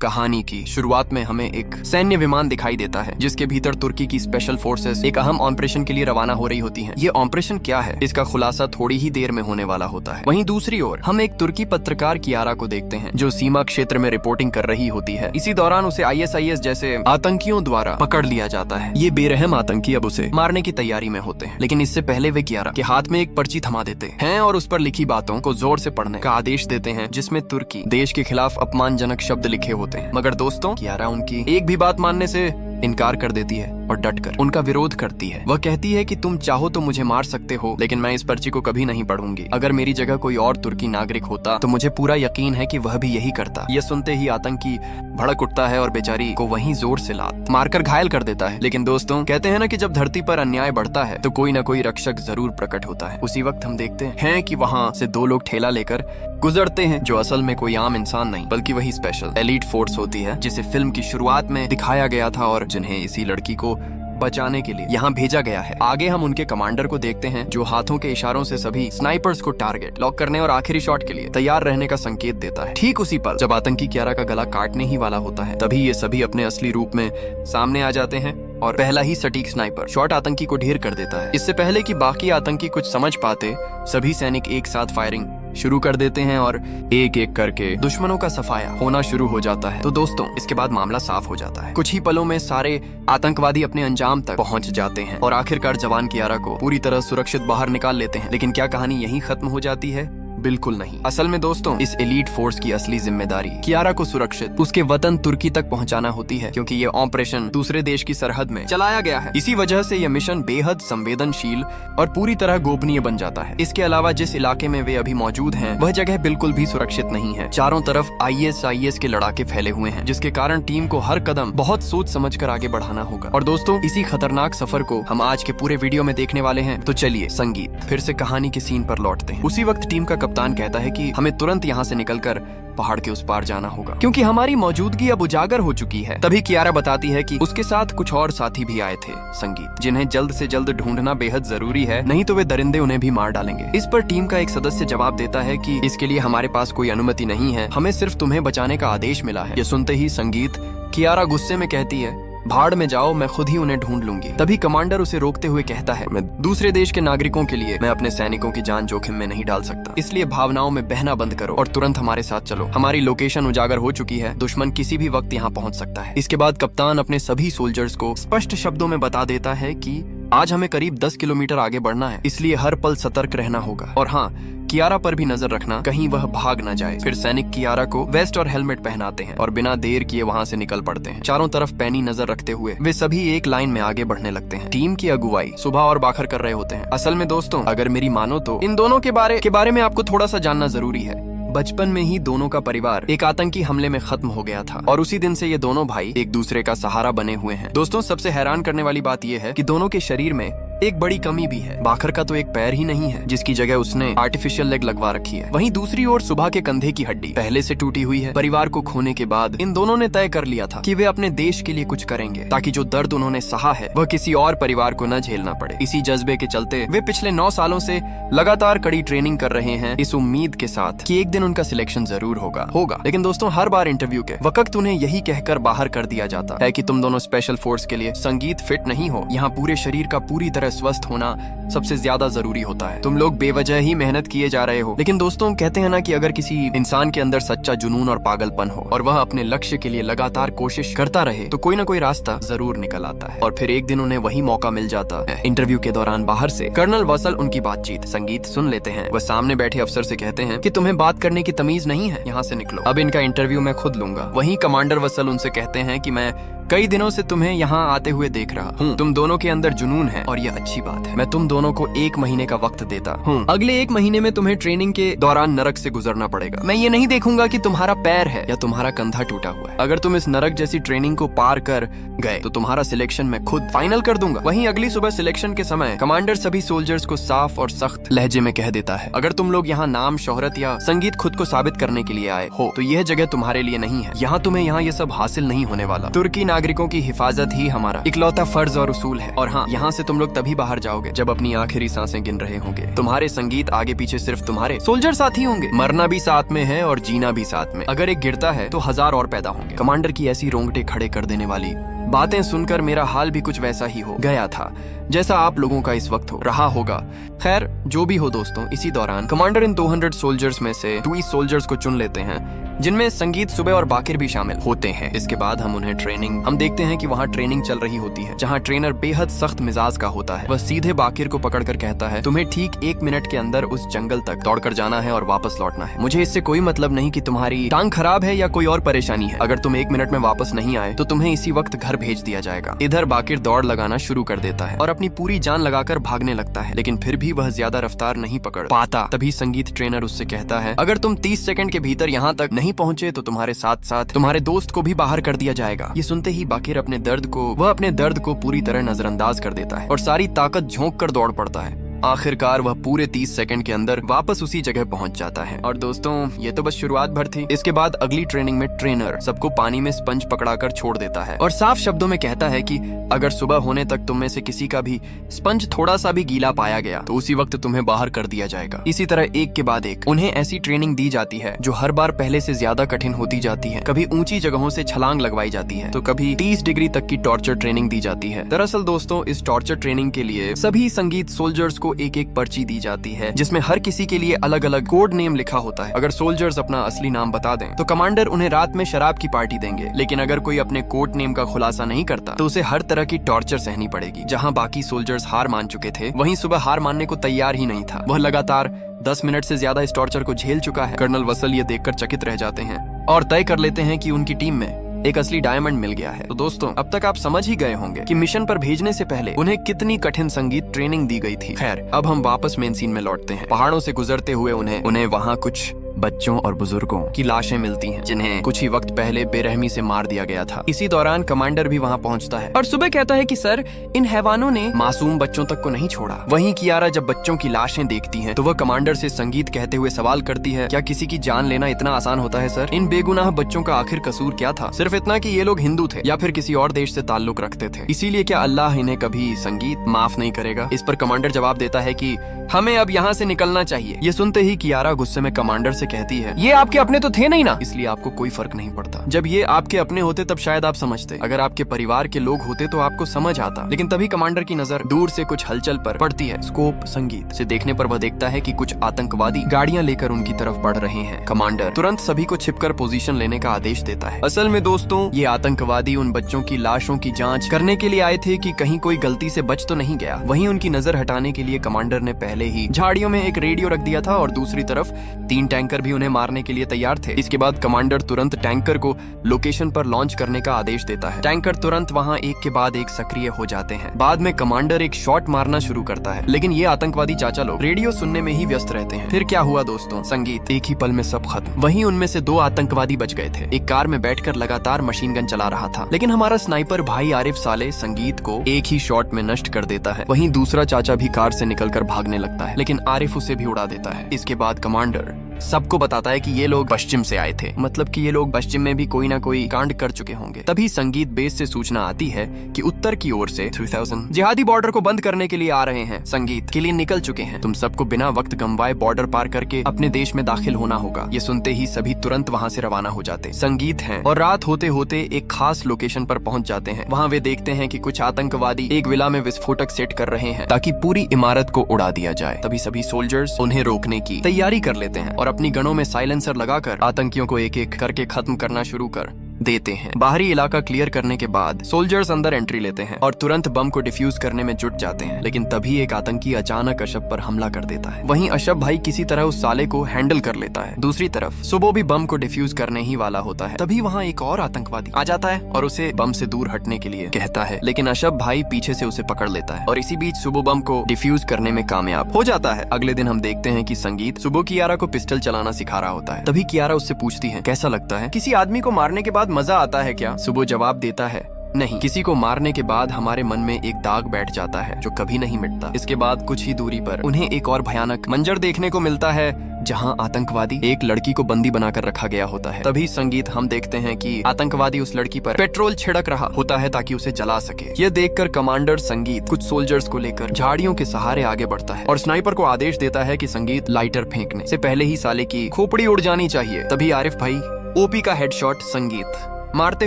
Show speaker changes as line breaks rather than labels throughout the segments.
कहानी की शुरुआत में हमें एक सैन्य विमान दिखाई देता है जिसके भीतर तुर्की की स्पेशल फोर्सेस एक अहम ऑपरेशन के लिए रवाना हो रही होती हैं। ये ऑपरेशन क्या है, इसका खुलासा थोड़ी ही देर में होने वाला होता है। वहीं दूसरी ओर हम एक तुर्की पत्रकार कियारा को देखते हैं जो सीमा क्षेत्र में रिपोर्टिंग कर रही होती है। इसी दौरान उसे ISIS जैसे आतंकियों द्वारा पकड़ लिया जाता है। ये बेरहम आतंकी अब उसे मारने की तैयारी में होते हैं, लेकिन इससे पहले वे कियारा के हाथ में एक पर्ची थमा देते हैं और उस पर लिखी बातों को जोर से पढ़ने का आदेश देते हैं जिसमें तुर्की देश के खिलाफ अपमानजनक शब्द लिखे होते हैं। मगर दोस्तों, कियारा उनकी एक भी बात मानने से इनकार कर देती है और डटकर उनका विरोध करती है। वह कहती है कि तुम चाहो तो मुझे मार सकते हो, लेकिन मैं इस पर्ची को कभी नहीं पढ़ूंगी। अगर मेरी जगह कोई और तुर्की नागरिक होता तो मुझे पूरा यकीन है कि वह भी यही करता। यह सुनते ही आतंकी भड़क उठता है और बेचारी को वहीं जोर से लात मारकर घायल कर देता है। लेकिन दोस्तों, कहते हैं ना कि जब धरती पर अन्याय बढ़ता है तो कोई न कोई रक्षक जरूर प्रकट होता है। उसी वक्त हम देखते हैं कि वहाँ से दो लोग ठेला लेकर गुजरते हैं जो असल में कोई आम इंसान नहीं बल्कि वही स्पेशल एलीट फोर्स होती है जिसे फिल्म की शुरुआत में दिखाया गया था और जिन्हें इसी लड़की को बचाने के लिए यहाँ भेजा गया है। आगे हम उनके कमांडर को देखते हैं जो हाथों के इशारों से सभी स्नाइपर्स को टारगेट लॉक करने और आखिरी शॉट के लिए तैयार रहने का संकेत देता है। ठीक उसी पल जब आतंकी कियारा का गला काटने ही वाला होता है तभी ये सभी अपने असली रूप में सामने आ जाते हैं और पहला ही सटीक स्नाइपर शॉट आतंकी को ढेर कर देता है। इससे पहले कि बाकी आतंकी कुछ समझ पाते, सभी सैनिक एक साथ फायरिंग शुरू कर देते हैं और एक एक करके दुश्मनों का सफाया होना शुरू हो जाता है। तो दोस्तों, इसके बाद मामला साफ हो जाता है। कुछ ही पलों में सारे आतंकवादी अपने अंजाम तक पहुंच जाते हैं और आखिरकार जवान कियारा को पूरी तरह सुरक्षित बाहर निकाल लेते हैं। लेकिन क्या कहानी यहीं खत्म हो जाती है? बिल्कुल नहीं। असल में दोस्तों, इस एलीट फोर्स की असली जिम्मेदारी कियारा को सुरक्षित उसके वतन तुर्की तक पहुंचाना होती है, क्योंकि ये ऑपरेशन दूसरे देश की सरहद में चलाया गया है। इसी वजह से यह मिशन बेहद संवेदनशील और पूरी तरह गोपनीय बन जाता है। इसके अलावा जिस इलाके में वे अभी मौजूद हैं, वह जगह बिल्कुल भी सुरक्षित नहीं है। चारों तरफ ISIS के लड़ाके फैले हुए हैं, जिसके कारण टीम को हर कदम बहुत सोच समझ कर आगे बढ़ाना होगा। और दोस्तों, इसी खतरनाक सफर को हम आज के पूरे वीडियो में देखने वाले हैं। तो चलिए संगीत फिर से कहानी के सीन पर लौटते हैं। उसी वक्त टीम का कप्तान कहता है कि हमें तुरंत यहाँ से निकलकर पहाड़ के उस पार जाना होगा क्योंकि हमारी मौजूदगी अब उजागर हो चुकी है। तभी कियारा बताती है कि उसके साथ कुछ और साथी भी आए थे संगीत, जिन्हें जल्द से जल्द ढूंढना बेहद जरूरी है, नहीं तो वे दरिंदे उन्हें भी मार डालेंगे। इस पर टीम का एक सदस्य जवाब देता है कि इसके लिए हमारे पास कोई अनुमति नहीं है, हमें सिर्फ तुम्हें बचाने का आदेश मिला है। ये सुनते ही संगीत कियारा गुस्से में कहती है, भाड़ में जाओ, मैं खुद ही उन्हें ढूंढ लूंगी। तभी कमांडर उसे रोकते हुए कहता है, मैं दूसरे देश के नागरिकों के लिए मैं अपने सैनिकों की जान जोखिम में नहीं डाल सकता, इसलिए भावनाओं में बहना बंद करो और तुरंत हमारे साथ चलो। हमारी लोकेशन उजागर हो चुकी है, दुश्मन किसी भी वक्त यहाँ पहुँच सकता है। इसके बाद कप्तान अपने सभी सोल्जर्स को स्पष्ट शब्दों में बता देता है कि आज हमें करीब 10 किलोमीटर आगे बढ़ना है, इसलिए हर पल सतर्क रहना होगा। और हाँ, कियारा पर भी नजर रखना, कहीं वह भाग न जाए। फिर सैनिक कियारा को वेस्ट और हेलमेट पहनाते हैं और बिना देर किए वहाँ से निकल पड़ते हैं। चारों तरफ पैनी नजर रखते हुए वे सभी एक लाइन में आगे बढ़ने लगते हैं। टीम की अगुवाई सुबह और बाखर कर रहे होते हैं। असल में दोस्तों, अगर मेरी मानो तो इन दोनों के बारे में आपको थोड़ा सा जानना जरूरी है। बचपन में ही दोनों का परिवार एक आतंकी हमले में खत्म हो गया था और उसी दिन से ये दोनों भाई एक दूसरे का सहारा बने हुए हैं। दोस्तों, सबसे हैरान करने वाली बात यह है कि दोनों के शरीर में एक बड़ी कमी भी है। बाखर का तो एक पैर ही नहीं है, जिसकी जगह उसने आर्टिफिशियल लेग लगवा रखी है। वहीं दूसरी ओर सुबह के कंधे की हड्डी पहले से टूटी हुई है। परिवार को खोने के बाद इन दोनों ने तय कर लिया था कि वे अपने देश के लिए कुछ करेंगे, ताकि जो दर्द उन्होंने सहा है वह किसी और परिवार को न झेलना पड़े। इसी जज्बे के चलते वे पिछले 9 सालों से लगातार कड़ी ट्रेनिंग कर रहे हैं, इस उम्मीद के साथ कि एक दिन उनका सिलेक्शन जरूर होगा। लेकिन दोस्तों, हर बार इंटरव्यू के वक्त उन्हें यही कहकर बाहर कर दिया जाता है कि तुम दोनों स्पेशल फोर्स के लिए संगीत फिट नहीं हो। यहाँ पूरे शरीर का पूरी तरह स्वस्थ होना सबसे ज्यादा जरूरी होता है। तुम लोग बेवजह ही मेहनत किए जा रहे हो। लेकिन दोस्तों, कहते हैं ना कि अगर किसी इंसान के अंदर सच्चा जुनून और पागलपन हो और वह अपने लक्ष्य के लिए लगातार कोशिश करता रहे तो कोई ना कोई रास्ता जरूर निकल आता है। और फिर एक दिन उन्हें वही मौका मिल जाता है। इंटरव्यू के दौरान बाहर से कर्नल वसल उनकी बातचीत संगीत सुन लेते हैं। वह सामने बैठे अफसर से कहते हैं कि तुम्हें बात करने की तमीज नहीं है, यहाँ से निकलो, अब इनका इंटरव्यू मैं खुद लूंगा। वहीं कमांडर वसल उनसे कहते हैं कि मैं कई दिनों से तुम्हें यहाँ आते हुए देख रहा हूँ, तुम दोनों के अंदर जुनून है और ये अच्छी बात है। मैं तुम दोनों को 1 महीने का वक्त देता हूँ। अगले 1 महीने में तुम्हें ट्रेनिंग के दौरान नरक से गुजरना पड़ेगा। मैं ये नहीं देखूंगा कि तुम्हारा पैर है या तुम्हारा कंधा टूटा हुआ है। अगर तुम इस नरक जैसी ट्रेनिंग को पार कर गए तो तुम्हारा सिलेक्शन मैं खुद फाइनल कर दूंगा। वहीं अगली सुबह सिलेक्शन के समय कमांडर सभी सोल्जर्स को साफ और सख्त लहजे में कह देता है, अगर तुम लोग यहाँ नाम, शोहरत या संगीत खुद को साबित करने के लिए आए हो तो यह जगह तुम्हारे लिए नहीं है। यहाँ तुम्हें यहाँ ये सब हासिल नहीं होने वाला। तुर्की नागरिकों की हिफाजत ही हमारा इकलौता फर्ज और उसूल है। और हाँ, यहाँ से तुम लोग तभी बाहर जाओगे जब अपनी आखिरी सांसें गिन रहे होंगे। तुम्हारे संगीत आगे पीछे सिर्फ तुम्हारे सोल्जर साथी होंगे। मरना भी साथ में है और जीना भी साथ में। अगर एक गिरता है तो 1000 और पैदा होंगे। कमांडर की ऐसी रोंगटे खड़े कर देने वाली बातें सुनकर मेरा हाल भी कुछ वैसा ही हो गया था जैसा आप लोगों का इस वक्त हो रहा होगा। खैर, जो भी हो दोस्तों, इसी दौरान कमांडर इन 200 सोल्जर्स में से 20 सोल्जर्स को चुन लेते हैं, जिनमें संगीत, सुबह और बाकिर भी शामिल होते हैं। इसके बाद हम देखते हैं कि वहाँ ट्रेनिंग चल रही होती है, जहाँ ट्रेनर बेहद सख्त मिजाज का होता है। वह सीधे बाकिर को पकड़कर कहता है, तुम्हें ठीक 1 मिनट के अंदर उस जंगल तक दौड़कर जाना है और वापस लौटना है। मुझे इससे कोई मतलब नहीं कि तुम्हारी टांग खराब है या कोई और परेशानी है। अगर तुम 1 मिनट में वापस नहीं आए तो तुम्हें इसी वक्त घर भेज दिया जाएगा। इधर बाकिर दौड़ लगाना शुरू कर देता है और अपनी पूरी जान लगाकर भागने लगता है, लेकिन फिर भी वह ज्यादा रफ्तार नहीं पकड़ पाता। तभी संगीत ट्रेनर उससे कहता है, अगर तुम 30 सेकंड के भीतर यहाँ तक नहीं पहुँचे तो तुम्हारे साथ साथ तुम्हारे दोस्त को भी बाहर कर दिया जाएगा। ये सुनते ही बाकिर अपने दर्द को पूरी तरह नजरअंदाज कर देता है और सारी ताकत झोंक कर दौड़ पड़ता है। आखिरकार वह पूरे 30 सेकंड के अंदर वापस उसी जगह पहुंच जाता है। और दोस्तों, ये तो बस शुरुआत भर थी। इसके बाद अगली ट्रेनिंग में ट्रेनर सबको पानी में स्पंज पकड़ाकर छोड़ देता है और साफ शब्दों में कहता है कि अगर सुबह होने तक तुम में से किसी का भी स्पंज थोड़ा सा भी गीला पाया गया तो उसी वक्त तुम्हें बाहर कर दिया जाएगा। इसी तरह एक के बाद एक उन्हें ऐसी ट्रेनिंग दी जाती है जो हर बार पहले से ज्यादा कठिन होती जाती है। कभी ऊंची जगहों से छलांग लगवाई जाती है तो कभी 30 डिग्री तक की टॉर्चर ट्रेनिंग दी जाती है। दरअसल दोस्तों, इस टॉर्चर ट्रेनिंग के लिए सभी संगीत सोल्जर्स को एक एक पर्ची दी जाती है, जिसमें हर किसी के लिए अलग अलग कोड नेम लिखा होता है। अगर सोल्जर्स अपना असली नाम बता दें तो कमांडर उन्हें रात में शराब की पार्टी देंगे, लेकिन अगर कोई अपने कोड नेम का खुलासा नहीं करता तो उसे हर तरह की टॉर्चर सहनी पड़ेगी। जहां बाकी सोल्जर्स हार मान चुके थे, वहीं सुबह हार मानने को तैयार ही नहीं था। वह लगातार 10 मिनट से ज्यादा इस टॉर्चर को झेल चुका है। कर्नल वसल ये देखकर चकित रह जाते हैं और तय कर लेते हैं कि उनकी टीम में एक असली डायमंड मिल गया है। तो दोस्तों, अब तक आप समझ ही गए होंगे कि मिशन पर भेजने से पहले उन्हें कितनी कठिन संगीत ट्रेनिंग दी गई थी। खैर, अब हम वापस मेन सीन में लौटते हैं। पहाड़ों से गुजरते हुए उन्हें वहाँ कुछ बच्चों और बुजुर्गों की लाशें मिलती हैं, जिन्हें कुछ ही वक्त पहले बेरहमी से मार दिया गया था। इसी दौरान कमांडर भी वहाँ पहुँचता है और सुबह कहता है कि सर, इन हैवानों ने मासूम बच्चों तक को नहीं छोड़ा। वहीं कियारा जब बच्चों की लाशें देखती है तो वह कमांडर से संगीत कहते हुए सवाल करती है, क्या किसी की जान लेना इतना आसान होता है सर? इन बेगुनाह बच्चों का आखिर कसूर क्या था? सिर्फ इतना कि ये लोग हिंदू थे या फिर किसी और देश से ताल्लुक रखते थे, इसीलिए क्या अल्लाह इन्हें कभी संगीत माफ नहीं करेगा? इस पर कमांडर जवाब देता है कि हमें अब यहाँ से निकलना चाहिए। ये सुनते ही कियारा गुस्से में कमांडर से कहती है, ये आपके अपने तो थे नहीं ना, इसलिए आपको कोई फर्क नहीं पड़ता। जब ये आपके अपने होते तब शायद आप समझते, अगर आपके परिवार के लोग होते तो आपको समझ आता। लेकिन तभी कमांडर की नजर दूर से कुछ हलचल पर पड़ती है। स्कोप संगीत से देखने पर वह देखता है कि कुछ आतंकवादी गाड़ियां लेकर उनकी तरफ बढ़ रहे हैं। कमांडर तुरंत सभी को छिपकर पोजीशन लेने का आदेश देता है। असल में दोस्तों, ये आतंकवादी उन बच्चों की लाशों की जांच करने के लिए आए थे कि कहीं कोई गलती से बच तो नहीं गया। वहीं उनकी नजर हटाने के लिए कमांडर ने पहले ही झाड़ियों में एक रेडियो रख दिया था और दूसरी तरफ 3 टैंकर भी उन्हें मारने के लिए तैयार थे। इसके बाद कमांडर तुरंत टैंकर को लोकेशन पर लॉन्च करने का आदेश देता है। टैंकर तुरंत वहां एक के बाद एक सक्रिय हो जाते हैं। बाद में कमांडर एक शॉट मारना शुरू करता है, लेकिन ये आतंकवादी चाचा लोग रेडियो सुनने में ही व्यस्त रहते हैं। फिर क्या हुआ दोस्तों? संगीत एक ही पल में सब खत्म। वहीं उनमें से 2 आतंकवादी बच गए थे। एक कार में बैठकर लगातार मशीन गन चला रहा था, लेकिन हमारा स्नाइपर भाई आरिफ साले संगीत को एक ही शॉट में नष्ट कर देता है। वहीं दूसरा चाचा भी कार से निकलकर भागने लगता है, लेकिन आरिफ उसे भी उड़ा देता है। इसके बाद कमांडर सबको बताता है कि ये लोग पश्चिम से आए थे, मतलब कि ये लोग पश्चिम में भी कोई ना कोई कांड कर चुके होंगे। तभी संगीत बेस से सूचना आती है कि उत्तर की ओर से 3000 जिहादी बॉर्डर को बंद करने के लिए आ रहे हैं। संगीत के लिए निकल चुके हैं। तुम सबको बिना वक्त गंवाए बॉर्डर पार करके अपने देश में दाखिल होना होगा। ये सुनते ही सभी तुरंत वहाँ से रवाना हो जाते संगीत हैं और रात होते होते एक खास लोकेशन पर पहुँच जाते हैं। वहाँ वे देखते हैं कि कुछ आतंकवादी एक विला में विस्फोटक सेट कर रहे हैं ताकि पूरी इमारत को उड़ा दिया जाए। तभी सभी सोल्जर्स उन्हें रोकने की तैयारी कर लेते हैं और अपनी गनों में साइलेंसर लगाकर आतंकियों को एक एक करके खत्म करना शुरू कर देते हैं। बाहरी इलाका क्लियर करने के बाद सोल्जर्स अंदर एंट्री लेते हैं और तुरंत बम को डिफ्यूज करने में जुट जाते हैं। लेकिन तभी एक आतंकी अचानक अशब पर हमला कर देता है। वहीं अशब भाई किसी तरह उस साले को हैंडल कर लेता है। दूसरी तरफ सुबो भी बम को डिफ्यूज करने ही वाला होता है। तभी वहाँ एक और आतंकवादी आ जाता है और उसे बम से दूर हटने के लिए कहता है, लेकिन अशब भाई पीछे से उसे पकड़ लेता है और इसी बीच सुबो बम को डिफ्यूज करने में कामयाब हो जाता है। अगले दिन हम देखते हैं कि संगीत सुबो कियारा को पिस्टल चलाना सिखा रहा होता है। तभी कियारा उससे पूछती है, कैसा लगता है? किसी आदमी को मारने के बाद मजा आता है क्या? सुबो जवाब देता है, नहीं, किसी को मारने के बाद हमारे मन में एक दाग बैठ जाता है जो कभी नहीं मिटता। इसके बाद कुछ ही दूरी पर उन्हें एक और भयानक मंजर देखने को मिलता है, जहां आतंकवादी एक लड़की को बंदी बनाकर रखा गया होता है। तभी संगीत हम देखते हैं कि आतंकवादी उस लड़की पर पेट्रोल छिड़क रहा होता है ताकि उसे जला सके। यह देखकर कमांडर संगीत कुछ सोल्जर्स को लेकर झाड़ियों के सहारे आगे बढ़ता है और स्नाइपर को आदेश देता है कि संगीत लाइटर फेंकने से पहले ही साले की खोपड़ी उड़ जानी चाहिए। तभी आरिफ भाई ओपी का हेडशॉट संगीत मारते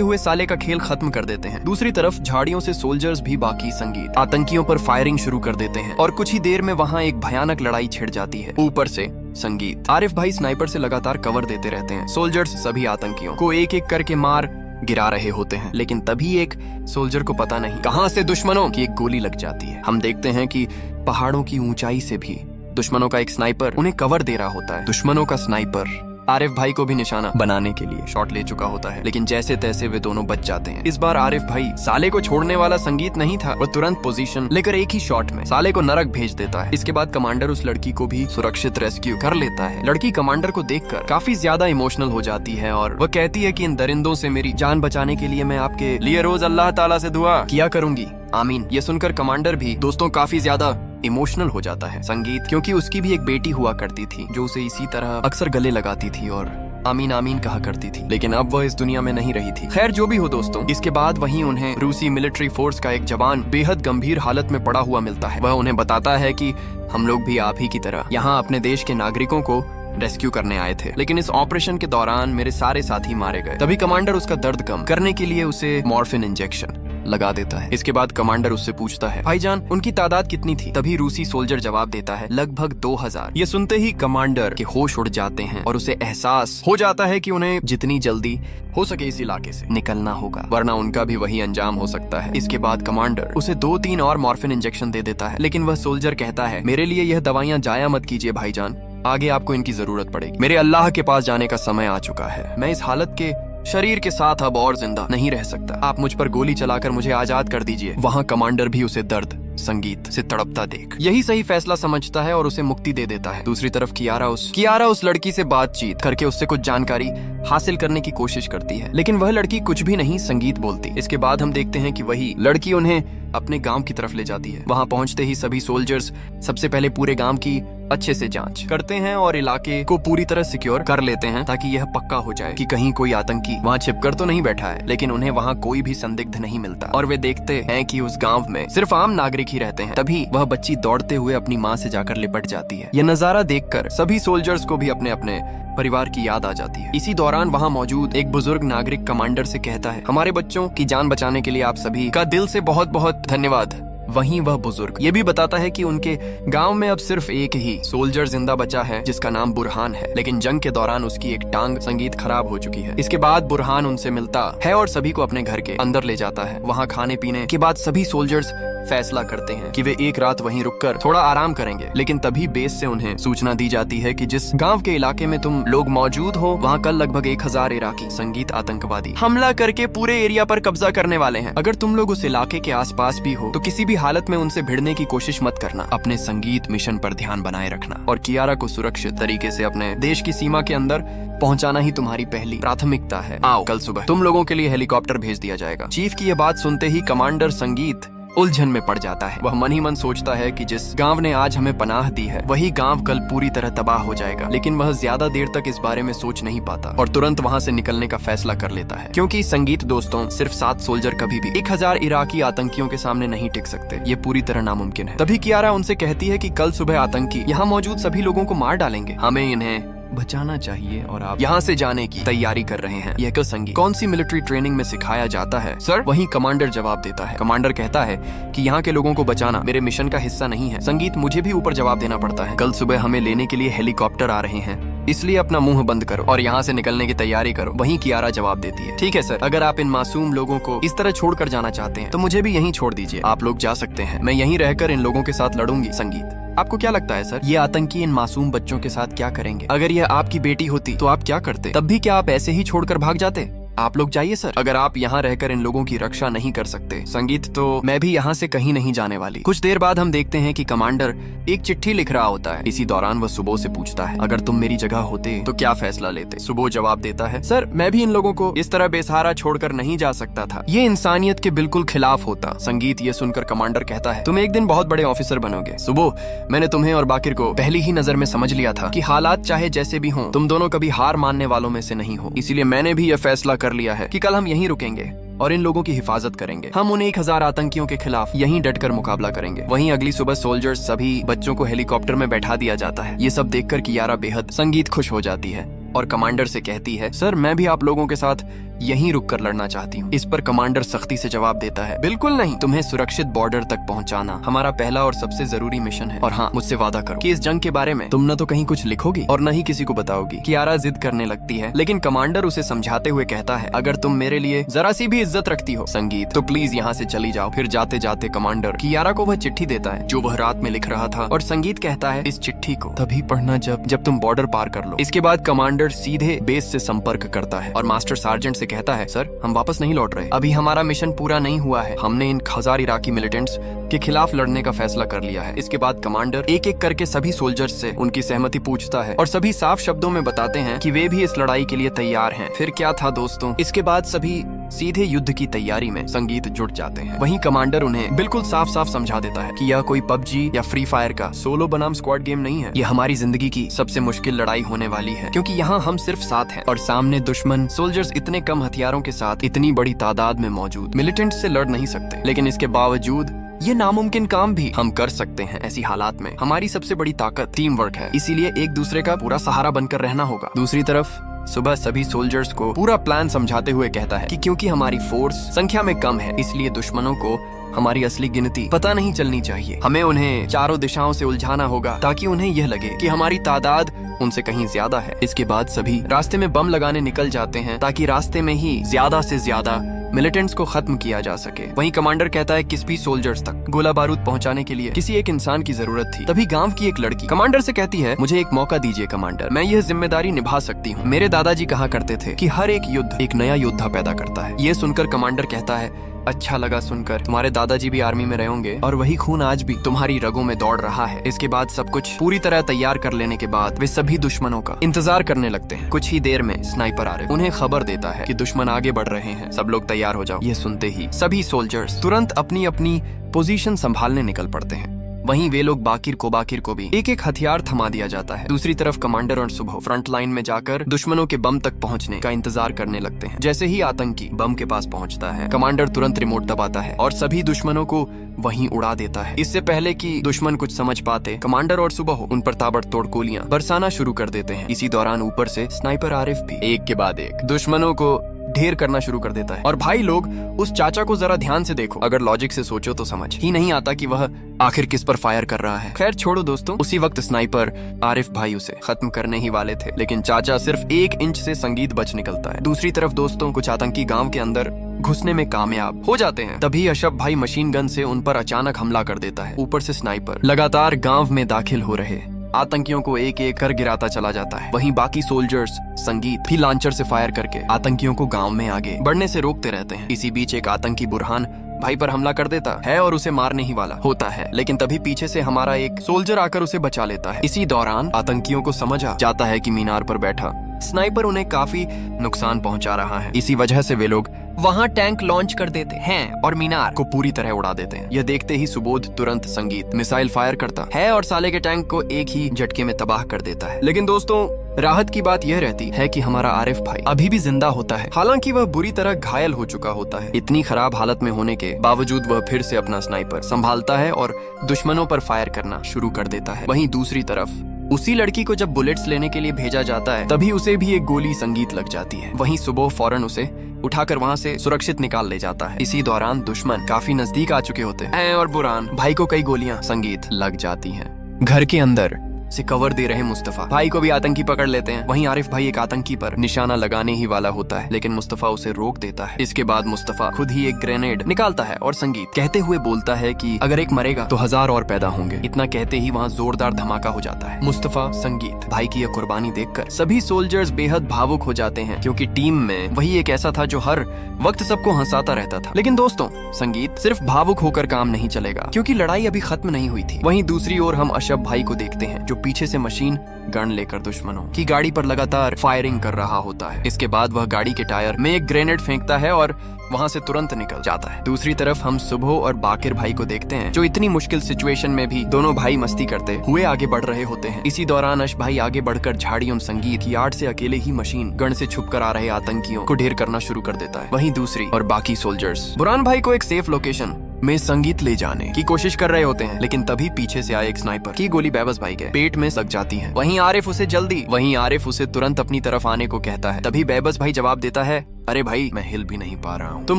हुए साले का खेल खत्म कर देते हैं। दूसरी तरफ झाड़ियों से सोल्जर्स भी बाकी संगीत आतंकियों पर फायरिंग शुरू कर देते हैं और कुछ ही देर में वहाँ एक भयानक लड़ाई छिड़ जाती है। ऊपर से संगीत आरिफ भाई स्नाइपर से लगातार कवर देते रहते हैं। सोल्जर्स सभी आतंकियों को एक एक करके मार गिरा रहे होते हैं, लेकिन तभी एक सोल्जर को पता नहीं कहां से दुश्मनों की एक गोली लग जाती है। हम देखते हैं कि पहाड़ों की ऊंचाई से भी दुश्मनों का एक स्नाइपर उन्हें कवर दे रहा होता है। दुश्मनों का स्नाइपर आरिफ भाई को भी निशाना बनाने के लिए शॉट ले चुका होता है, लेकिन जैसे तैसे वे दोनों बच जाते हैं। इस बार आरिफ भाई साले को छोड़ने वाला संगीत नहीं था, वो तुरंत पोजीशन लेकर एक ही शॉट में साले को नरक भेज देता है। इसके बाद कमांडर उस लड़की को भी सुरक्षित रेस्क्यू कर लेता है। लड़की कमांडर को देखकर काफी ज्यादा इमोशनल हो जाती है और वह कहती है कि इन दरिंदों से मेरी जान बचाने के लिए मैं आपके लिए रोज अल्लाह ताला से दुआ किया करूंगी, आमीन। ये सुनकर कमांडर भी दोस्तों काफी ज्यादा इमोशनल हो जाता है। संगीत क्योंकि उसकी भी एक बेटी हुआ करती थी जो उसे इसी तरह अक्सर गले लगाती थी और आमीन आमीन कहा करती थी, लेकिन अब वह इस दुनिया में नहीं रही थी। खैर जो भी हो दोस्तों, इसके बाद वहीं उन्हें रूसी मिलिट्री फोर्स का एक जवान बेहद गंभीर हालत में पड़ा हुआ मिलता है। वह उन्हें बताता है कि हम लोग भी आप ही की तरह यहाँ अपने देश के नागरिकों को रेस्क्यू करने आए थे, लेकिन इस ऑपरेशन के दौरान मेरे सारे साथी मारे गए। तभी कमांडर उसका दर्द कम करने के लिए उसे मॉर्फिन इंजेक्शन लगा देता है। इसके बाद कमांडर उससे पूछता है, भाईजान उनकी तादाद कितनी थी? तभी रूसी सोल्जर जवाब देता है, लगभग 2000। ये सुनते ही कमांडर के होश उड़ जाते हैं और उसे एहसास हो जाता है कि उन्हें जितनी जल्दी हो सके इस इलाके से निकलना होगा, वरना उनका भी वही अंजाम हो सकता है। इसके बाद कमांडर उसे 2-3 और मॉर्फिन इंजेक्शन दे देता है, लेकिन वह सोल्जर कहता है, मेरे लिए यह दवाइयाँ जाया मत कीजिए भाईजान, आगे आपको इनकी जरूरत पड़ेगी। मेरे अल्लाह के पास जाने का समय आ चुका है। मैं इस हालत के शरीर के साथ अब और जिंदा नहीं रह सकता। आप मुझ पर गोली चलाकर मुझे आजाद कर दीजिए। वहाँ कमांडर भी उसे दर्द संगीत से तड़पता देख यही सही फैसला समझता है और उसे मुक्ति दे देता है। दूसरी तरफ कियारा उस लड़की से बातचीत करके उससे कुछ जानकारी हासिल करने की कोशिश करती है, लेकिन वह लड़की कुछ भी नहीं संगीत बोलती। इसके बाद हम देखते हैं कि वही लड़की उन्हें अपने गांव की तरफ ले जाती है। वहां पहुंचते ही सभी सोल्जर्स सबसे पहले पूरे गांव की अच्छे से जांच करते हैं और इलाके को पूरी तरह सिक्योर कर लेते हैं ताकि यह पक्का हो जाए कि कहीं कोई आतंकी वहां छिपकर तो नहीं बैठा है। लेकिन उन्हें वहां कोई भी संदिग्ध नहीं मिलता और वे देखते हैं कि उस गांव में सिर्फ आम नागरिक ही रहते हैं। तभी वह बच्ची दौड़ते हुए अपनी माँ से जाकर लिपट जाती है। यह नजारा देखकर सभी सोल्जर्स को भी अपने अपने परिवार की याद आ जाती है। इसी दौरान वहाँ मौजूद एक बुजुर्ग नागरिक कमांडर से कहता है, हमारे बच्चों की जान बचाने के लिए आप सभी का दिल से बहुत बहुत धन्यवाद। वहीं वह बुजुर्ग ये भी बताता है कि उनके गांव में अब सिर्फ एक ही सोल्जर जिंदा बचा है जिसका नाम बुरहान है, लेकिन जंग के दौरान उसकी एक टांग संगीत खराब हो चुकी है। इसके बाद बुरहान उनसे मिलता है और सभी को अपने घर के अंदर ले जाता है। वहाँ खाने पीने के बाद सभी सोल्जर्स फैसला करते हैं कि वे एक रात वहीं रुककर थोड़ा आराम करेंगे, लेकिन तभी बेस से उन्हें सूचना दी जाती है कि जिस गांव के इलाके में तुम लोग मौजूद हो वहाँ कल लगभग 1000 इराकी संगीत आतंकवादी हमला करके पूरे एरिया पर कब्जा करने वाले हैं। अगर तुम लोग उस इलाके के आसपास भी हो तो किसी भी हालत में उनसे भिड़ने की कोशिश मत करना। अपने संगीत मिशन पर ध्यान बनाए रखना और कियारा को सुरक्षित तरीके से अपने देश की सीमा के अंदर पहुंचाना ही तुम्हारी पहली प्राथमिकता है। आओ कल सुबह तुम लोगों के लिए हेलीकॉप्टर भेज दिया जाएगा। चीफ की यह बात सुनते ही कमांडर संगीत उलझन में पड़ जाता है। वह मन ही मन सोचता है कि जिस गांव ने आज हमें पनाह दी है वही गांव कल पूरी तरह तबाह हो जाएगा, लेकिन वह ज्यादा देर तक इस बारे में सोच नहीं पाता और तुरंत वहां से निकलने का फैसला कर लेता है, क्योंकि संगीत दोस्तों सिर्फ 7 सोल्जर कभी भी 1000 इराकी आतंकियों के सामने नहीं टिक सकते। ये पूरी तरह नामुमकिन है। तभी कियारा उनसे कहती है कि कल सुबह आतंकी यहाँ मौजूद सभी लोगों को मार डालेंगे, हमें इन्हें बचाना चाहिए और आप यहाँ से जाने की तैयारी कर रहे हैं। यह संगीत कौन सी मिलिट्री ट्रेनिंग में सिखाया जाता है सर? वहीं कमांडर जवाब देता है। कमांडर कहता है कि यहाँ के लोगों को बचाना मेरे मिशन का हिस्सा नहीं है। संगीत मुझे भी ऊपर जवाब देना पड़ता है। कल सुबह हमें लेने के लिए हेलीकॉप्टर आ रहे हैं, इसलिए अपना मुंह बंद करो और यहाँ से निकलने की तैयारी करो। वहीं कियारा जवाब देती है, ठीक है सर, अगर आप इन मासूम लोगों को इस तरह छोड़ कर जाना चाहते हैं तो मुझे भी यहीं छोड़ दीजिए। आप लोग जा सकते हैं, मैं यहीं रहकर इन लोगों के साथ लड़ूंगी। संगीत आपको क्या लगता है सर, ये आतंकी इन मासूम बच्चों के साथ क्या करेंगे? अगर यह आपकी बेटी होती तो आप क्या करते? तब भी क्या आप ऐसे ही छोड़कर भाग जाते? आप लोग जाइए सर, अगर आप यहाँ रहकर इन लोगों की रक्षा नहीं कर सकते संगीत, तो मैं भी यहाँ से कहीं नहीं जाने वाली। कुछ देर बाद हम देखते हैं कि कमांडर एक चिट्ठी लिख रहा होता है। इसी दौरान वह सुबो से पूछता है, अगर तुम मेरी जगह होते तो क्या फैसला लेते? सुबो जवाब देता है, सर मैं भी इन लोगों को इस तरह बेसहारा छोड़कर नहीं जा सकता था, ये इंसानियत के बिल्कुल खिलाफ होता। संगीत ये सुनकर कमांडर कहता है, तुम एक दिन बहुत बड़े ऑफिसर बनोगे। सुबो, मैंने तुम्हें और बाकिर को पहली ही नजर में समझ लिया था कि हालात चाहे जैसे भी हों, तुम दोनों कभी हार मानने वालों में से नहीं हो। इसीलिए मैंने भी यह फैसला कर लिया है कि कल हम यहीं रुकेंगे और इन लोगों की हिफाजत करेंगे। हम उन 1000 आतंकियों के खिलाफ यहीं डटकर मुकाबला करेंगे। वहीं अगली सुबह सोल्जर्स सभी बच्चों को हेलीकॉप्टर में बैठा दिया जाता है। ये सब देखकर कियारा बेहद संगीत खुश हो जाती है और कमांडर से कहती है, सर मैं भी आप लोगों के साथ यहीं रुककर लड़ना चाहती हूँ। इस पर कमांडर सख्ती से जवाब देता है, बिल्कुल नहीं, तुम्हें सुरक्षित बॉर्डर तक पहुँचाना हमारा पहला और सबसे जरूरी मिशन है। और हाँ, मुझसे वादा करो कि इस जंग के बारे में तुम न तो कहीं कुछ लिखोगी और न ही किसी को बताओगी। कियारा जिद करने लगती है, लेकिन कमांडर उसे समझाते हुए कहता है, अगर तुम मेरे लिए जरा सी भी इज्जत रखती हो संगीत, तो प्लीज यहाँ से चली जाओ। फिर जाते जाते कमांडर कियारा को वह चिट्ठी देता है जो वह रात में लिख रहा था, और संगीत कहता है, इस चिट्ठी को तभी पढ़ना जब तुम बॉर्डर पार कर लो। इसके बाद कमांडर सीधे बेस से संपर्क करता है और मास्टर सार्जेंट से कहता है, सर हम वापस नहीं लौट रहे, अभी हमारा मिशन पूरा नहीं हुआ है। हमने इन 1000 इराकी मिलिटेंट्स के खिलाफ लड़ने का फैसला कर लिया है। इसके बाद कमांडर एक एक करके सभी सोल्जर्स से उनकी सहमति पूछता है और सभी साफ शब्दों में बताते हैं कि वे भी इस लड़ाई के लिए तैयार हैं। फिर क्या था दोस्तों, इसके बाद सभी सीधे युद्ध की तैयारी में संगीत जुट जाते हैं। वहीं कमांडर उन्हें बिल्कुल साफ साफ समझा देता है कि यह कोई पबजी या फ्री फायर का सोलो बनाम स्क्वाड गेम नहीं है। यह हमारी जिंदगी की सबसे मुश्किल लड़ाई होने वाली है, क्योंकि यहाँ हम सिर्फ 7 हैं और सामने दुश्मन सोल्जर्स इतने कम हथियारों के साथ इतनी बड़ी तादाद में मौजूद मिलिटेंट्स से लड़ नहीं सकते। लेकिन इसके बावजूद ये नामुमकिन काम भी हम कर सकते हैं। ऐसी हालात में हमारी सबसे बड़ी ताकत टीम वर्क है, इसीलिए एक दूसरे का पूरा सहारा बनकर रहना होगा। दूसरी तरफ सुबह सभी सोल्जर्स को पूरा प्लान समझाते हुए कहता है कि क्योंकि हमारी फोर्स संख्या में कम है, इसलिए दुश्मनों को हमारी असली गिनती पता नहीं चलनी चाहिए। हमें उन्हें चारों दिशाओं से उलझाना होगा ताकि उन्हें यह लगे कि हमारी तादाद उनसे कहीं ज्यादा है। इसके बाद सभी रास्ते में बम लगाने निकल जाते हैं ताकि रास्ते में ही ज्यादा से ज्यादा मिलिटेंट्स को खत्म किया जा सके। वहीं कमांडर कहता है, किसी भी सोल्जर्स तक गोला बारूद पहुंचाने के लिए किसी एक इंसान की जरूरत थी। तभी गांव की एक लड़की कमांडर से कहती है, मुझे एक मौका दीजिए कमांडर, मैं यह जिम्मेदारी निभा सकती हूँ। मेरे दादाजी कहा करते थे कि हर एक युद्ध एक नया योद्धा पैदा करता है। ये सुनकर कमांडर कहता है, अच्छा लगा सुनकर, तुम्हारे दादाजी भी आर्मी में रहे होंगे और वही खून आज भी तुम्हारी रगों में दौड़ रहा है। इसके बाद सब कुछ पूरी तरह तैयार कर लेने के बाद वे सभी दुश्मनों का इंतजार करने लगते हैं। कुछ ही देर में स्नाइपर आरिफ उन्हें खबर देता है कि दुश्मन आगे बढ़ रहे हैं, सब लोग तैयार हो जाओ। ये सुनते ही सभी सोल्जर्स तुरंत अपनी अपनी पोजीशन संभालने निकल पड़ते हैं। वहीं वे लोग बाकिर को भी एक एक हथियार थमा दिया जाता है। दूसरी तरफ कमांडर और सुबह फ्रंट लाइन में जाकर दुश्मनों के बम तक पहुंचने का इंतजार करने लगते हैं। जैसे ही आतंकी बम के पास पहुंचता है, कमांडर तुरंत रिमोट दबाता है और सभी दुश्मनों को वहीं उड़ा देता है। इससे पहले कि दुश्मन कुछ समझ पाते, कमांडर और सुबह उन पर ताबड़तोड़ गोलियां बरसाना शुरू कर देते हैं। इसी दौरान ऊपर से स्नाइपर आरिफ भी एक के बाद एक दुश्मनों को ढेर करना शुरू कर देता है। और भाई लोग, उस चाचा को जरा ध्यान से देखो, अगर लॉजिक से सोचो तो समझ ही नहीं आता कि वह आखिर किस पर फायर कर रहा है। खैर छोड़ो दोस्तों, उसी वक्त स्नाइपर आरिफ भाई उसे खत्म करने ही वाले थे, लेकिन चाचा सिर्फ 1 इंच से संगीत बच निकलता है। दूसरी तरफ दोस्तों, कुछ आतंकी गांव के अंदर घुसने में कामयाब हो जाते हैं। तभी अशफ भाई मशीन गन से उन पर अचानक हमला कर देता है। ऊपर से स्नाइपर लगातार गांव में दाखिल हो रहे आतंकियों को एक एक कर गिराता चला जाता है। वहीं बाकी सोल्जर्स संगीत भी लॉन्चर से फायर करके आतंकियों को गांव में आगे बढ़ने से रोकते रहते हैं। इसी बीच एक आतंकी बुरहान भाई पर हमला कर देता है और उसे मारने ही वाला होता है, लेकिन तभी पीछे से हमारा एक सोल्जर आकर उसे बचा लेता है। इसी दौरान आतंकियों को समझ आ जाता है कि मीनार पर बैठा स्नाइपर उन्हें काफी नुकसान पहुंचा रहा है। इसी वजह से वे लोग वहां टैंक लॉन्च कर देते हैं और मीनार को पूरी तरह उड़ा देते हैं। यह देखते ही सुबोध तुरंत संगीत मिसाइल फायर करता है और साले के टैंक को एक ही झटके में तबाह कर देता है। लेकिन दोस्तों, राहत की बात यह रहती है कि हमारा आरिफ भाई अभी भी जिंदा होता है, हालांकि वह बुरी तरह घायल हो चुका होता है। इतनी खराब हालत में होने के बावजूद वह फिर से अपना स्नाइपर संभालता है और दुश्मनों पर फायर करना शुरू कर देता है। वहीं दूसरी तरफ उसी लड़की को जब बुलेट्स लेने के लिए भेजा जाता है, तभी उसे भी एक गोली संगीत लग जाती है। वहीं सुबह फौरन उसे उठाकर वहां से सुरक्षित निकाल ले जाता है। इसी दौरान दुश्मन काफी नजदीक आ चुके होते हैं और बुरहान भाई को कई गोलियां संगीत लग जाती हैं। घर के अंदर से कवर दे रहे मुस्तफा भाई को भी आतंकी पकड़ लेते हैं। वहीं आरिफ भाई एक आतंकी पर निशाना लगाने ही वाला होता है, लेकिन मुस्तफा उसे रोक देता है। इसके बाद मुस्तफा खुद ही एक ग्रेनेड निकालता है और संगीत कहते हुए बोलता है कि अगर एक मरेगा तो 1000 और पैदा होंगे। इतना कहते ही वहाँ जोरदार धमाका हो जाता है। मुस्तफा, संगीत भाई की यह कुर्बानी देखकर सभी सोल्जर्स बेहद भावुक हो जाते हैं, क्योंकि टीम में वही एक ऐसा था जो हर वक्त सबको हंसाता रहता था। लेकिन दोस्तों, संगीत सिर्फ भावुक होकर काम नहीं चलेगा, क्योंकि लड़ाई अभी खत्म नहीं हुई थी। वहीं दूसरी ओर हम अशरफ भाई को देखते हैं, जो पीछे से मशीन गन लेकर दुश्मनों की गाड़ी पर लगातार फायरिंग कर रहा होता है। इसके बाद वह गाड़ी के टायर में एक ग्रेनेड फेंकता है और वहाँ से तुरंत निकल जाता है। दूसरी तरफ हम सुबह और बाकिर भाई को देखते हैं, जो इतनी मुश्किल सिचुएशन में भी दोनों भाई मस्ती करते हुए आगे बढ़ रहे होते हैं। इसी दौरान अश भाई आगे बढ़कर झाड़ियों संगीत की आड़ से अकेले ही मशीन गन से छुपकर आ रहे आतंकियों को ढेर करना शुरू कर देता है। वहीं दूसरी और बाकी सोल्जर्स बुरहान भाई को एक सेफ लोकेशन में संगीत ले जाने की कोशिश कर रहे होते हैं, लेकिन तभी पीछे से आए एक स्नाइपर की गोली बैबस भाई के पेट में लग जाती है। वहीं आरिफ उसे तुरंत अपनी तरफ आने को कहता है। तभी बैबस भाई जवाब देता है, अरे भाई, मैं हिल भी नहीं पा रहा हूँ, तुम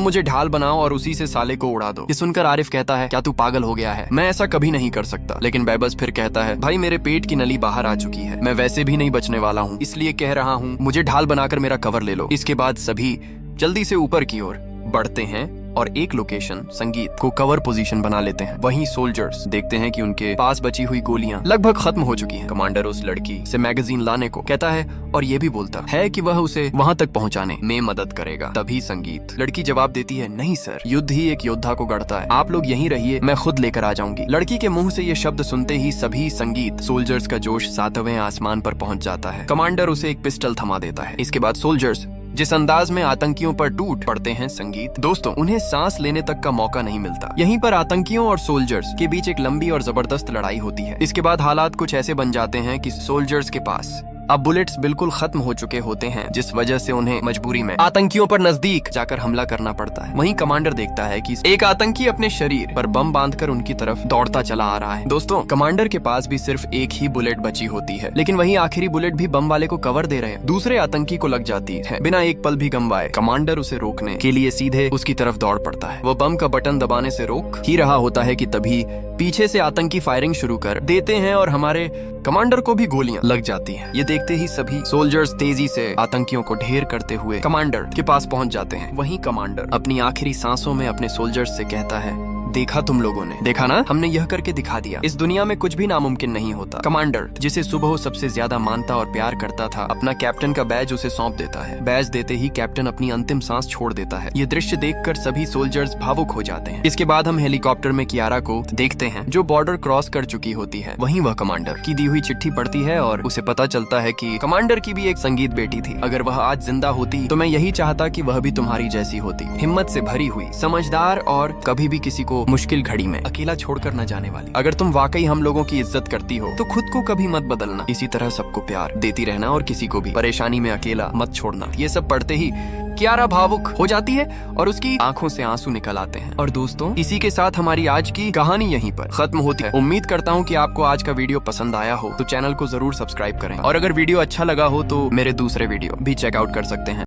मुझे ढाल बनाओ और उसी से साले को उड़ा दो। ये सुनकर आरिफ कहता है, क्या तू पागल हो गया है? मैं ऐसा कभी नहीं कर सकता। लेकिन बैबस फिर कहता है, भाई, मेरे पेट की नली बाहर आ चुकी है, मैं वैसे भी नहीं बचने वाला हूँ, इसलिए कह रहा हूँ, मुझे ढाल बनाकर मेरा कवर ले लो। इसके बाद सभी जल्दी से ऊपर की ओर बढ़ते हैं और एक लोकेशन संगीत को कवर पोजीशन बना लेते हैं। वहीं सोल्जर्स देखते हैं कि उनके पास बची हुई गोलियां लगभग खत्म हो चुकी हैं। कमांडर उस लड़की से मैगजीन लाने को कहता है और ये भी बोलता है कि वह उसे वहां तक पहुंचाने में मदद करेगा। तभी संगीत लड़की जवाब देती है, नहीं सर, युद्ध ही एक योद्धा को गढ़ता है, आप लोग यहीं रहिए, मैं खुद लेकर आ जाऊंगी। लड़की के मुंह से ये शब्द सुनते ही सभी संगीत सोल्जर्स का जोश 7वें आसमान पर पहुंच जाता है। कमांडर उसे एक पिस्टल थमा देता है। इसके बाद सोल्जर्स जिस अंदाज में आतंकियों पर टूट पड़ते हैं संगीत, दोस्तों, उन्हें सांस लेने तक का मौका नहीं मिलता। यहीं पर आतंकियों और सोल्जर्स के बीच एक लंबी और जबरदस्त लड़ाई होती है। इसके बाद हालात कुछ ऐसे बन जाते हैं कि सोल्जर्स के पास अब बुलेट्स बिल्कुल खत्म हो चुके होते हैं, जिस वजह से उन्हें मजबूरी में आतंकियों पर नजदीक जाकर हमला करना पड़ता है। वहीं कमांडर देखता है कि एक आतंकी अपने शरीर पर बम बांधकर उनकी तरफ दौड़ता चला आ रहा है। दोस्तों, कमांडर के पास भी सिर्फ एक ही बुलेट बची होती है, लेकिन वही आखिरी बुलेट भी बम वाले को कवर दे रहे हैं। दूसरे आतंकी को लग जाती है। बिना एक पल भी गंवाए कमांडर उसे रोकने के लिए सीधे उसकी तरफ दौड़ पड़ता है। वो बम का बटन दबाने से रोक ही रहा होता है कि तभी पीछे से आतंकी फायरिंग शुरू कर देते हैं और हमारे कमांडर को भी गोलियां लग जाती हैं। ये देखते ही सभी सोल्जर्स तेजी से आतंकियों को ढेर करते हुए कमांडर के पास पहुंच जाते हैं। वहीं कमांडर अपनी आखिरी सांसों में अपने सोल्जर्स से कहता है, देखा तुम लोगों ने, देखा ना, हमने यह करके दिखा दिया। इस दुनिया में कुछ भी नामुमकिन नहीं होता। कमांडर, जिसे सुबह सबसे ज्यादा मानता और प्यार करता था, अपना कैप्टन का बैज उसे सौंप देता है। बैज देते ही कैप्टन अपनी अंतिम सांस छोड़ देता है। ये दृश्य देखकर सभी सोल्जर्स भावुक हो जाते हैं। इसके बाद हम हेलीकॉप्टर में कियारा को देखते हैं, जो बॉर्डर क्रॉस कर चुकी होती है। वहीं वह कमांडर की दी हुई चिट्ठी पढ़ती है और उसे पता चलता है कि कमांडर की भी एक संगीत बेटी थी। अगर वह आज जिंदा होती तो मैं यही चाहता कि वह भी तुम्हारी जैसी होती, हिम्मत से भरी हुई, समझदार और कभी भी किसी को मुश्किल घड़ी में अकेला छोड़कर न जाने वाली। अगर तुम वाकई हम लोगों की इज्जत करती हो तो खुद को कभी मत बदलना, इसी तरह सबको प्यार देती रहना और किसी को भी परेशानी में अकेला मत छोड़ना। ये सब पढ़ते ही कियारा भावुक हो जाती है और उसकी आंखों से आंसू निकल आते हैं। और दोस्तों, इसी के साथ हमारी आज की कहानी यहीं पर खत्म होती है। उम्मीद करता हूँ कि आपको आज का वीडियो पसंद आया हो, तो चैनल को जरूर सब्सक्राइब करें और अगर वीडियो अच्छा लगा हो तो मेरे दूसरे वीडियो भी चेकआउट कर सकते हैं।